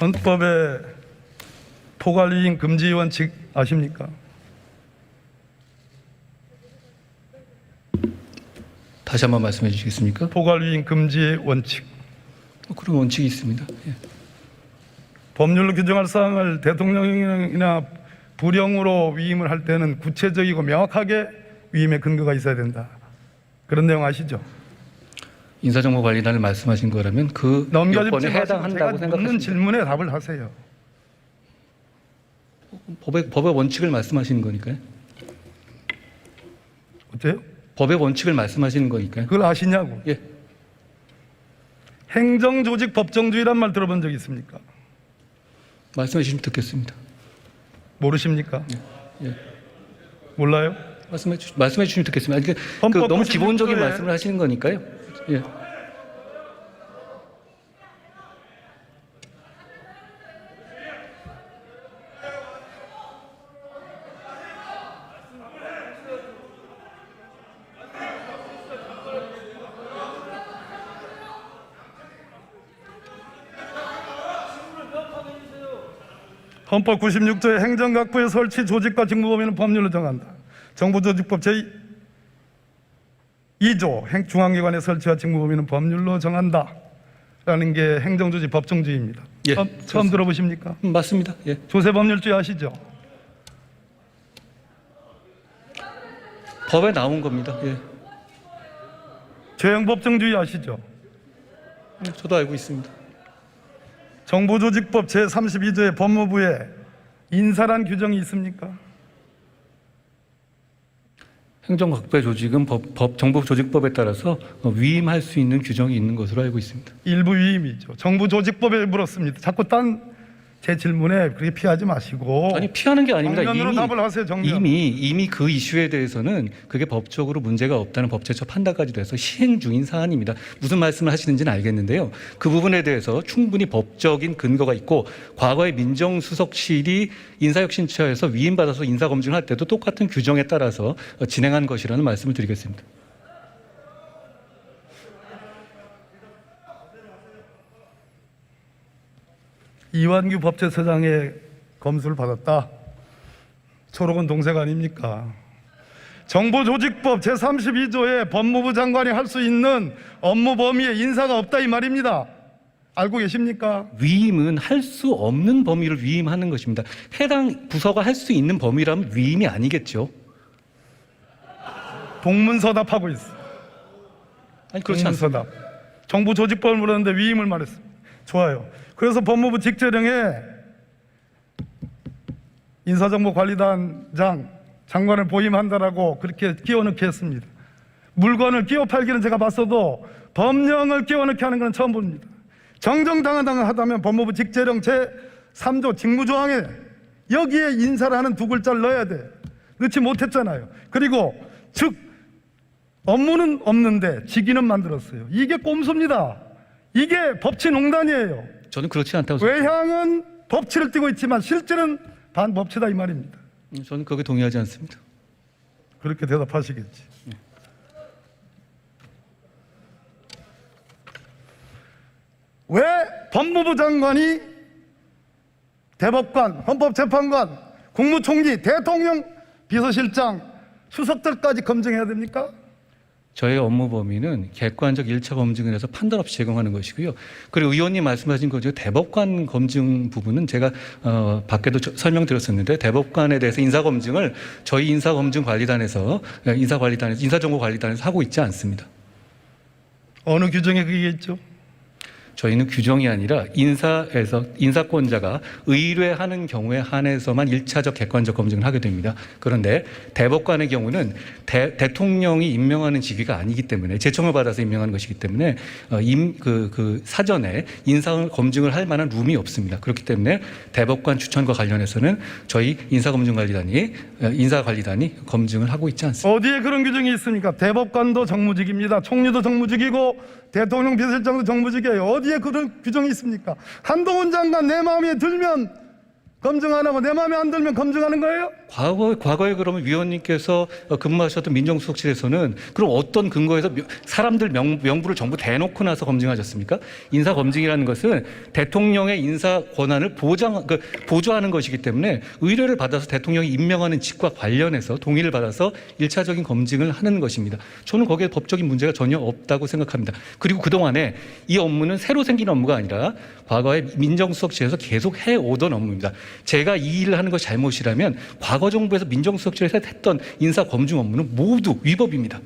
헌법에 포괄유인 금지 원칙 아십니까? 다시 한번 말씀해 주시겠습니까? 포괄유인 금지의 원칙. 그런 원칙이 있습니다. 예. 법률로 규정할 사항을 대통령이나 부령으로 위임을 할 때는 구체적이고 명확하게 위임의 근거가 있어야 된다. 그런 내용 아시죠? 인사정보관리단을 말씀하신 거라면 그 요건에 해당한다고 제가 묻는 생각하십니다. 질문에 답을 하세요. 법의 원칙을 말씀하시는 거니까요. 어때요? 법의 원칙을 말씀하시는 거니까요. 그걸 아시냐고. 예. 행정조직 법정주의란 말 들어본 적 있습니까? 말씀해 주시면 듣겠습니다. 모르십니까? 예. 몰라요? 말씀해 주시면 듣겠습니다. 그러니까 헌법 너무 96조에 기본적인 말씀을 하시는 거니까요. 예. 헌법 96조의 행정각부의 설치 조직과 직무 범위는 법률로 정한다. 정부조직법 제2조 중앙기관의 설치와 직무 범위는 법률로 정한다. 라는 게 행정조직 법정주의입니다. 예, 처음 들어보십니까? 맞습니다. 예. 조세법률주의 아시죠? 법에 나온 겁니다. 예. 죄형법정주의 아시죠? 저도 알고 있습니다. 정부조직법 제32조의 법무부에 인사란 규정이 있습니까? 행정각부의 조직은 정부조직법에 따라서 위임할 수 있는 규정이 있는 것으로 알고 있습니다. 일부 위임이죠. 정부조직법에 물었습니다. 자꾸 딴 제 질문에 그렇게 피하지 마시고. 아니, 피하는 게 아닙니다. 정면으로 답을 하세요. 정면. 이미 그 이슈에 대해서는 그게 법적으로 문제가 없다는 법제처 판단까지 돼서 시행 중인 사안입니다. 무슨 말씀을 하시는지는 알겠는데요. 그 부분에 대해서 충분히 법적인 근거가 있고, 과거에 민정수석실이 인사혁신처에서 위임받아서 인사검증을 할 때도 똑같은 규정에 따라서 진행한 것이라는 말씀을 드리겠습니다. 이완규 법제처장의 검수를 받았다. 초록은 동생 아닙니까? 정부조직법 제32조에 법무부 장관이 할 수 있는 업무 범위에 인사가 없다 이 말입니다. 알고 계십니까? 위임은 할 수 없는 범위를 위임하는 것입니다. 해당 부서가 할 수 있는 범위라면 위임이 아니겠죠. 동문서답하고 있어. 아니, 그렇지 않습니다. 동문서답. 정부조직법을 물었는데 위임을 말했습니다. 좋아요. 그래서 법무부 직제령에 인사정보관리단장 장관을 보임한다라고 그렇게 끼워넣게 했습니다. 물건을 끼워 팔기는 제가 봤어도 법령을 끼워넣게 하는 건 처음 봅니다. 정정당당하다면 법무부 직제령 제3조 직무조항에 여기에 인사를 하는 두 글자를 넣어야 돼. 넣지 못했잖아요. 그리고 즉 업무는 없는데 직위는 만들었어요. 이게 꼼수입니다. 이게 법치농단이에요. 저는 그렇지 않다고 생각합니다. 외향은 법치를 띠고 있지만 실제는 반법치다 이 말입니다. 저는 거기에 동의하지 않습니다. 그렇게 대답하시겠지. 왜 법무부 장관이 대법관, 헌법재판관, 국무총리, 대통령, 비서실장, 수석들까지 검증해야 됩니까? 저의 업무 범위는 객관적 1차 검증을 해서 판단 없이 제공하는 것이고요. 그리고 의원님 말씀하신 거죠. 대법관 검증 부분은 제가 밖에도 설명드렸었는데, 대법관에 대해서 인사검증을 저희 인사검증관리단에서 인사정보관리단에서 하고 있지 않습니다. 어느 규정에 그게 있죠? 저희는 규정이 아니라 인사권자가 의뢰하는 경우에 한해서만 1차적 객관적 검증을 하게 됩니다. 그런데 대법관의 경우는 대통령이 임명하는 직위가 아니기 때문에, 제청을 받아서 임명하는 것이기 때문에 사전에 인사 검증을 할 만한 룸이 없습니다. 그렇기 때문에 대법관 추천과 관련해서는 저희 인사관리단이 검증을 하고 있지 않습니다. 어디에 그런 규정이 있습니까? 대법관도 정무직입니다. 총리도 정무직이고 대통령 비서실장도 정무직이에요. 어디에 그런 규정이 있습니까? 한동훈 장관 내 마음에 들면 검증 안 하고 내 마음에 안 들면 검증하는 거예요? 과거에 그러면 위원님께서 근무하셨던 민정수석실에서는 그럼 어떤 근거에서 사람들 명부를 전부 대놓고 나서 검증하셨습니까? 인사 검증이라는 것은 대통령의 인사 권한을 보좌하는 것이기 때문에 의뢰를 받아서 대통령이 임명하는 직과 관련해서 동의를 받아서 1차적인 검증을 하는 것입니다. 저는 거기에 법적인 문제가 전혀 없다고 생각합니다. 그리고 그동안에 이 업무는 새로 생긴 업무가 아니라 과거에 민정수석실에서 계속 해오던 업무입니다. 제가 이 일을 하는 것이 잘못이라면 과거 정부에서 민정수석실에서 했던 인사 검증 업무는 모두 위법입니다.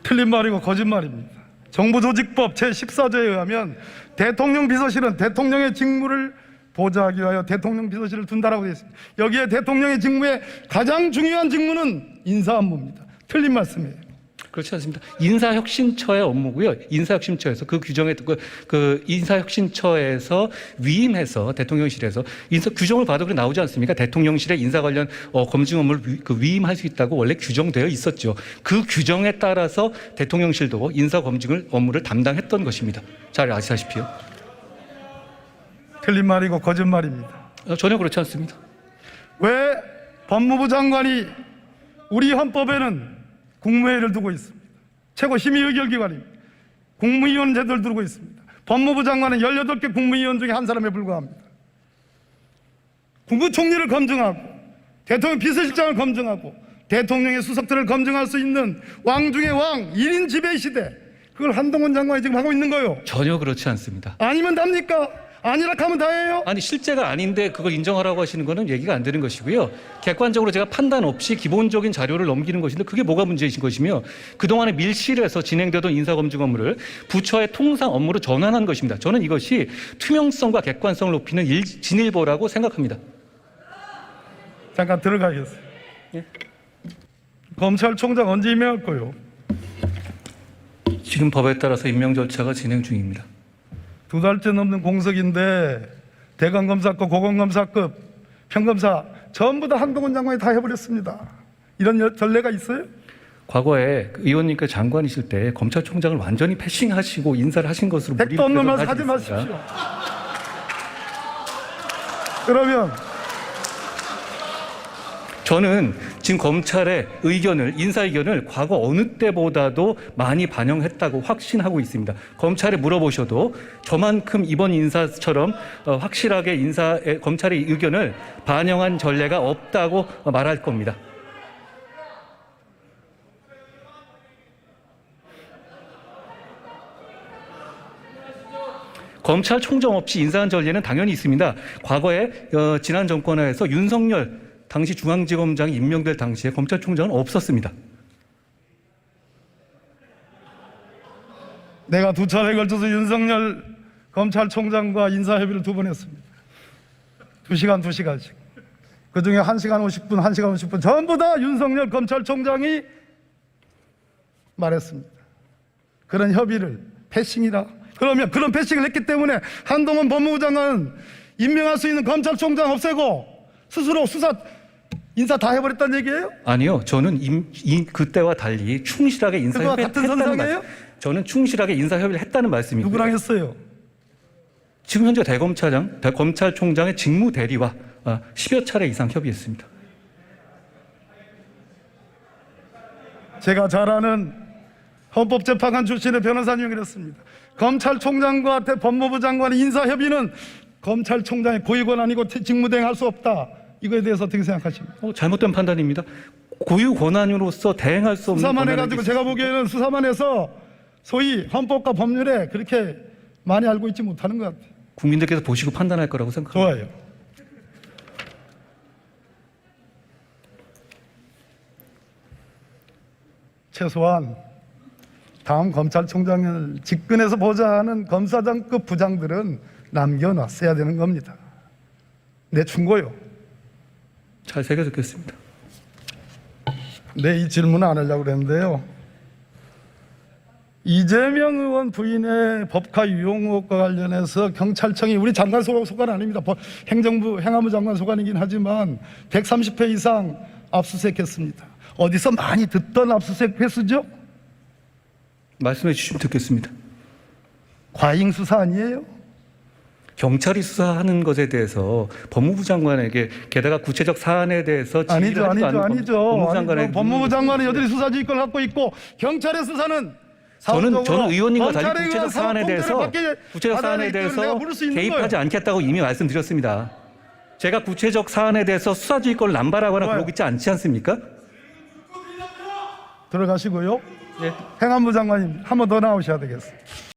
틀린 말이고 거짓말입니다. 정부조직법 제14조에 의하면 대통령 비서실은 대통령의 직무를 보좌하기 위하여 대통령 비서실을 둔다라고 되어 있습니다. 여기에 대통령의 직무의 가장 중요한 직무는 인사 업무입니다. 틀린 말씀이에요. 그렇지 않습니다. 인사혁신처의 업무고요. 인사혁신처에서 그 규정에 그 인사혁신처에서 위임해서 대통령실에서 인사 규정을 봐도 그래 나오지 않습니까? 대통령실에 인사 관련 검증 업무를 위임할 수 있다고 원래 규정되어 있었죠. 그 규정에 따라서 대통령실도 인사 검증을 업무를 담당했던 것입니다. 잘 아시다시피요. 틀린 말이고 거짓말입니다. 전혀 그렇지 않습니다. 왜 법무부 장관이 우리 헌법에는 국무회의를 두고 있습니다. 최고 심의 의결기관입니다. 국무위원 제도를 두고 있습니다. 법무부 장관은 18개 국무위원 중에 한 사람에 불과합니다. 국무총리를 검증하고 대통령 비서실장을 검증하고 대통령의 수석들을 검증할 수 있는 왕 중의 왕 1인 지배 시대, 그걸 한동훈 장관이 지금 하고 있는 거예요. 전혀 그렇지 않습니다. 아니면 답니까? 아니라 하면 다예요? 아니 실제가 아닌데 그걸 인정하라고 하시는 거는 얘기가 안 되는 것이고요. 객관적으로 제가 판단 없이 기본적인 자료를 넘기는 것인데 그게 뭐가 문제이신 것이며 그동안에 밀실에서 진행되던 인사검증 업무를 부처의 통상 업무로 전환한 것입니다. 저는 이것이 투명성과 객관성을 높이는 진일보라고 생각합니다. 잠깐 들어가겠어요. 예. 검찰총장 언제 임명할 거요? 지금 법에 따라서 임명 절차가 진행 중입니다. 2달째 넘는 공석인데 대검검사급, 고검검사급, 평검사 전부 다 한동훈 장관이 다 해버렸습니다. 이런 전례가 있어요? 과거에 의원님께서 장관이실 때 검찰총장을 완전히 패싱하시고 인사를 하신 것으로 택도 없는 말 하지 마십시오. 그러면 저는 지금 검찰의 의견을, 인사 의견을 과거 어느 때보다도 많이 반영했다고 확신하고 있습니다. 검찰에 물어보셔도 저만큼 이번 인사처럼 확실하게 검찰의 의견을 반영한 전례가 없다고 말할 겁니다. 검찰총장 없이 인사한 전례는 당연히 있습니다. 과거에 지난 정권하에서 윤석열 당시 중앙지검장이 임명될 당시에 검찰총장은 없었습니다. 내가 2차례에 걸쳐서 윤석열 검찰총장과 인사협의를 2번 했습니다. 2시간씩. 그중에 1시간 50분, 1시간 50분 전부 다 윤석열 검찰총장이 말했습니다. 그런 협의를 패싱이다. 그러면 그런 패싱을 했기 때문에 한동훈 법무부 장관은 임명할 수 있는 검찰총장 없애고 스스로 인사 다 해버렸다는 얘기예요? 아니요. 저는 그때와 달리 충실하게 인사협의를 같은 했다는 선상이에요? 말씀. 저는 충실하게 인사협의를 했다는 말씀이고요. 누구랑 했어요? 지금 현재 검찰총장의 직무 대리와 10여 차례 이상 협의했습니다. 제가 잘 아는 헌법재판관 출신의 변호사님이 그랬습니다. 검찰총장과 법무부 장관의 인사협의는 검찰총장의 고유권한이고 직무대행할 수 없다. 이거에 대해서 어떻게 생각하십니까? 잘못된 판단입니다. 고유 권한으로서 대행할 수 없는 수사만 권한을 해가지고 제가 보기에는 수사만 해서 소위 헌법과 법률에 그렇게 많이 알고 있지 못하는 것 같아요. 국민들께서 보시고 판단할 거라고 생각합니다. 좋아요. 최소한 다음 검찰총장을 직근에서 보자 하는 검사장급 부장들은 남겨놨어야 되는 겁니다. 내 충고요. 잘 새겨 듣겠습니다. 이 질문을 안 하려고 그랬는데요. 이재명 의원 부인의 법카 유용 의혹과 관련해서 경찰청이 우리 장관 소관 아닙니다. 행정부 행안부 장관 소관이긴 하지만 130회 이상 압수수색했습니다. 어디서 많이 듣던 압수수색 횟수죠? 말씀해 주시면 듣겠습니다. 과잉 수사 아니에요? 경찰이 수사하는 것에 대해서 법무부 장관에게 게다가 구체적 사안에 대해서 아니죠, 지휘를 하지도 않은 아니죠. 법무부 장관의 법무부 장관은 여전히 수사지휘권을 갖고 있고 경찰의 수사는 저는 사후적으로 의원님과 달리 검찰에 구체적 의한 사안에 대해서 받아야 되기 때문에 내가 물을 수 있는 개입하지 거예요. 않겠다고 이미 말씀드렸습니다. 제가 구체적 사안에 대해서 수사지휘권을 남발하거나 좋아요. 그러고 있지 않지 않습니까? 들어가시고요. 예. 행안부 장관님 한 번 더 나오셔야 되겠어요.